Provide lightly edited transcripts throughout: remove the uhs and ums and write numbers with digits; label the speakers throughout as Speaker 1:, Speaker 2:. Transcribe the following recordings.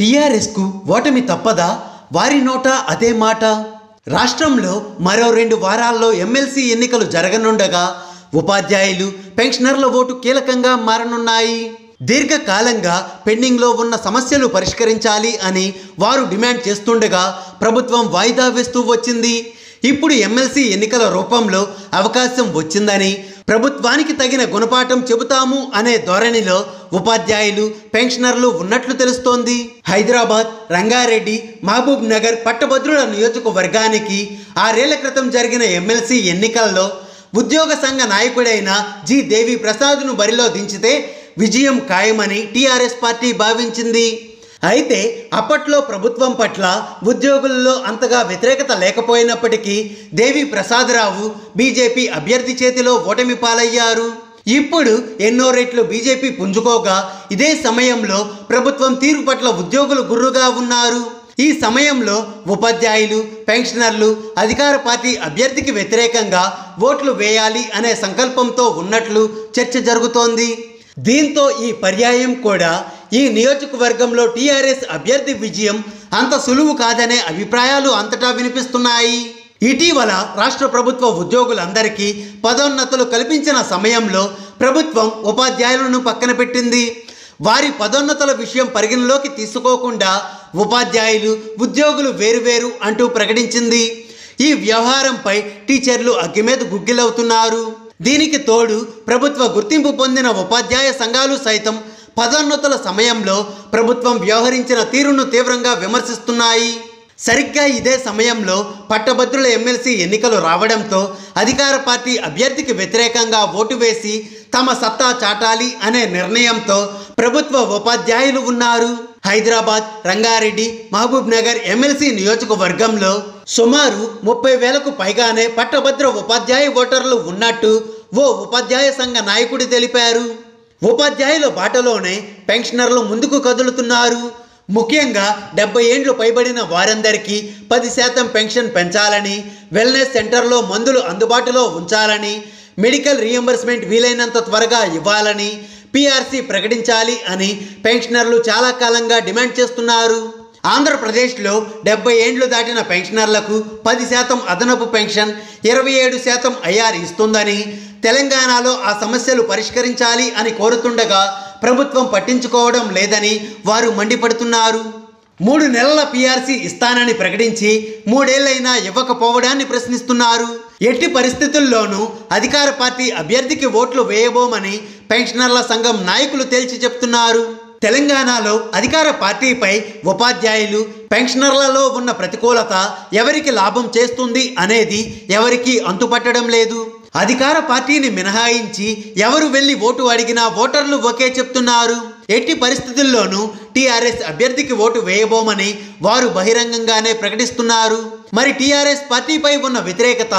Speaker 1: TRS కు ఓటమి తప్పదా? వారి నోట అదే మాట. రాష్ట్రంలో మరో 2 వారాల్లో ఎమ్మెల్సీ ఎన్నికలు జరగనుండగా ఉపాధ్యాయులు, పెన్షనర్ల ఓటు కీలకంగా మారనున్నాయి. దీర్ఘకాలంగా పెండింగ్లో ఉన్న సమస్యలు పరిష్కరించాలి అని వారు డిమాండ్ చేస్తుండగా ప్రభుత్వం వాయిదా వేస్తూ వచ్చింది. ఇప్పుడు ఎమ్మెల్సీ ఎన్నికల రూపంలో అవకాశం వచ్చిందని, ప్రభుత్వానికి తగిన గుణపాఠం చెబుతాము అనే ధోరణిలో ఉపాధ్యాయులు, పెన్షనర్లు ఉన్నట్లు తెలుస్తోంది. హైదరాబాద్, రంగారెడ్డి, మహబూబ్ నగర్ పట్టభద్రుల నియోజకవర్గానికి 6 ఏళ్ల క్రితం జరిగిన ఎమ్మెల్సీ ఎన్నికల్లో ఉద్యోగ సంఘ నాయకుడైన జి దేవి ప్రసాద్ను బరిలో దించితే విజయం ఖాయమని టీఆర్ఎస్ పార్టీ భావించింది. అయితే అప్పట్లో ప్రభుత్వం పట్ల ఉద్యోగుల్లో అంతగా వ్యతిరేకత లేకపోయినప్పటికీ దేవి ప్రసాదరావు బీజేపీ అభ్యర్థి చేతిలో ఓటమి పాలయ్యారు. ఇప్పుడు ఎన్నో రెట్లు బీజేపీ పుంజుకోగా ఇదే సమయంలో ప్రభుత్వం తీరు పట్ల ఉద్యోగులు గుర్రుగా ఉన్నారు. ఈ సమయంలో ఉపాధ్యాయులు, పెన్షనర్లు అధికార పార్టీ అభ్యర్థికి వ్యతిరేకంగా ఓట్లు వేయాలి అనే సంకల్పంతో ఉన్నట్లు చర్చ జరుగుతోంది. దీంతో ఈ పర్యాయం కూడా ఈ నియోజకవర్గంలో టీఆర్ఎస్ అభ్యర్థి విజయం అంత సులువు కాదనే అభిప్రాయాలు అంతటా వినిపిస్తున్నాయి. ఇటీవల రాష్ట్ర ప్రభుత్వ ఉద్యోగులందరికీ పదోన్నతులు కల్పించిన సమయంలో ప్రభుత్వం ఉపాధ్యాయులను పక్కన పెట్టింది. వారి పదోన్నతుల విషయం పరిగణలోకి తీసుకోకుండా ఉపాధ్యాయులు, ఉద్యోగులు వేరువేరు అంటూ ప్రకటించింది. ఈ వ్యవహారంపై టీచర్లు అగ్గిమీద గుగ్గిలవుతున్నారు. దీనికి తోడు ప్రభుత్వ గుర్తింపు పొందిన ఉపాధ్యాయ సంఘాలు సైతం పదోన్నతుల సమయంలో ప్రభుత్వం వ్యవహరించిన తీరును తీవ్రంగా విమర్శిస్తున్నాయి. సరిగ్గా ఇదే సమయంలో పట్టభద్రుల ఎమ్మెల్సీ ఎన్నికలు రావడంతో అధికార పార్టీ అభ్యర్థికి వ్యతిరేకంగా ఓటు వేసి తమ సత్తా చాటాలి అనే నిర్ణయంతో ప్రభుత్వ ఉపాధ్యాయులు ఉన్నారు. హైదరాబాద్, రంగారెడ్డి, మహబూబ్ నగర్ ఎమ్మెల్సీ నియోజకవర్గంలో సుమారు 30,000కు పైగానే పట్టభద్ర ఉపాధ్యాయ ఓటర్లు ఉన్నట్టు ఓ ఉపాధ్యాయ సంఘ నాయకుడు తెలిపారు. ఉపాధ్యాయుల బాటలోనే పెన్షనర్లు ముందుకు కదులుతున్నారు. ముఖ్యంగా 70 ఏండ్లు పైబడిన వారందరికీ 10% పెన్షన్ పెంచాలని, వెల్నెస్ సెంటర్లో మందులు అందుబాటులో ఉంచాలని, మెడికల్ రీఎంబర్స్మెంట్ వీలైనంత త్వరగా ఇవ్వాలని, పీఆర్సీ ప్రకటించాలి అని పెన్షనర్లు చాలా కాలంగా డిమాండ్ చేస్తున్నారు. ఆంధ్రప్రదేశ్లో 70 ఏండ్లు దాటిన పెన్షనర్లకు 10% అదనపు పెన్షన్, 27% ఐఆర్ ఇస్తుందని, తెలంగాణలో ఆ సమస్యలు పరిష్కరించాలి అని కోరుతుండగా ప్రభుత్వం పట్టించుకోవడం లేదని వారు మండిపడుతున్నారు. 3 నెలల పీఆర్సీ ఇస్తానని ప్రకటించి 3 ఏళ్లైనా ఇవ్వకపోవడాన్ని ప్రశ్నిస్తున్నారు. ఎట్టి పరిస్థితుల్లోనూ అధికార పార్టీ అభ్యర్థికి ఓట్లు వేయబోమని పెన్షనర్ల సంఘం నాయకులు తేల్చి చెప్తున్నారు. తెలంగాణలో అధికార పార్టీపై ఉపాధ్యాయులు, పెన్షనర్లలో ఉన్న ప్రతికూలత ఎవరికి లాభం చేస్తుంది అనేది ఎవరికీ అంతుపట్టడం లేదు. అధికార పార్టీని మినహాయించి ఎవరు వెళ్లి ఓటు అడిగినా ఓటర్లు ఒకే చెప్తున్నారు. ఎట్టి పరిస్థితుల్లోనూ టీఆర్ఎస్ అభ్యర్థికి ఓటు వేయబోమని వారు బహిరంగంగానే ప్రకటిస్తున్నారు. మరి టీఆర్ఎస్ పార్టీపై ఉన్న వ్యతిరేకత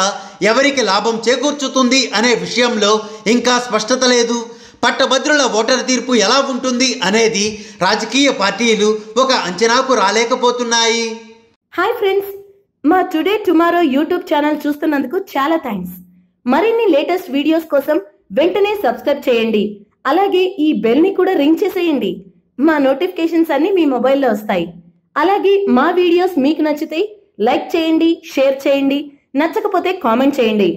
Speaker 1: ఎవరికి లాభం చేకూర్చుతుంది అనే విషయంలో ఇంకా స్పష్టత లేదు. పట్టభద్రుల ఓటర్ తీర్పు ఎలా ఉంటుంది అనేది రాజకీయ పార్టీలు ఒక అంచనాకు రాలేకపోతున్నాయి.
Speaker 2: హాయ్ ఫ్రెండ్స్, మా టుడే టుమారో యూట్యూబ్ ఛానల్ చూస్తున్నందుకు చాలా థ్యాంక్స్. మరిన్ని లేటెస్ట్ వీడియోస్ కోసం వెంటనే సబ్స్క్రైబ్ చేయండి. అలాగే ఈ బెల్ ని కూడా రింగ్ చేసేయండి. మా నోటిఫికేషన్స్ అన్ని మీ మొబైల్లో వస్తాయి. అలాగే మా వీడియోస్ మీకు నచ్చితే లైక్ చేయండి, షేర్ చేయండి, నచ్చకపోతే కామెంట్ చేయండి.